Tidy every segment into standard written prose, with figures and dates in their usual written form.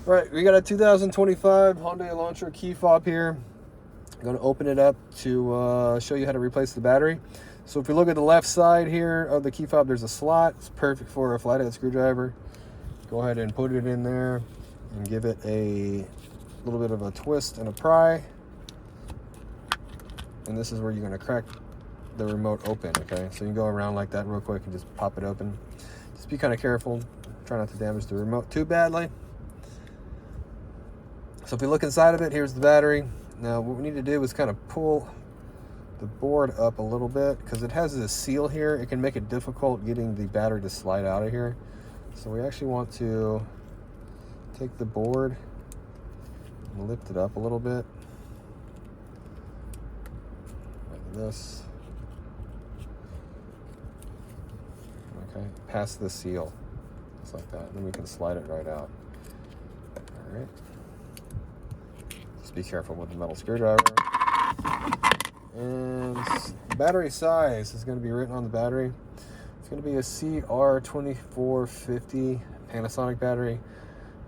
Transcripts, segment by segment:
Right, we got a 2025 Hyundai Elantra key fob here. I'm going to open it up to show you how to replace the battery. So if you look at the left side here of the key fob, there's a slot. It's perfect for a flathead screwdriver. Go ahead and put it in there and give it a little bit of a twist and a pry. And this is where you're going to crack the remote open, okay? So you can go around like that real quick and just pop it open. Just be kind of careful. Try not to damage the remote too badly. So if we look inside of it, here's the battery. Now what we need to do is kind of pull the board up a little bit because it has this seal here. It can make it difficult getting the battery to slide out of here. So we actually want to take the board and lift it up a little bit. Like this. Okay, past the seal. Just like that. And then we can slide it right out. All right. Be careful with the metal screwdriver. And battery size is going to be written on the battery. It's going to be a CR2450 Panasonic battery.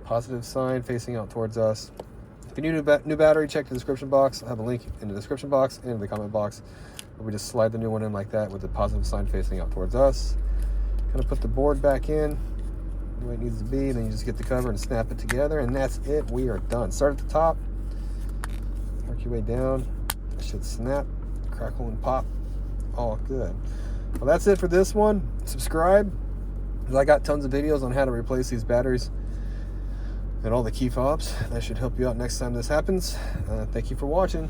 Positive sign facing out towards us. If you need a new battery, check the description box. I'll have a link in the description box and in the comment box. Where we just slide the new one in like that with the positive sign facing out towards us. Kind of put the board back in the way it needs to be. Then you just get the cover and snap it together. And that's it. We are done. Start at the top. Work your way down. It should snap, crackle, and pop. All good. Well, that's it for this one. Subscribe, because I got tons of videos on how to replace these batteries and all the key fobs. That should help you out next time this happens. Thank you for watching.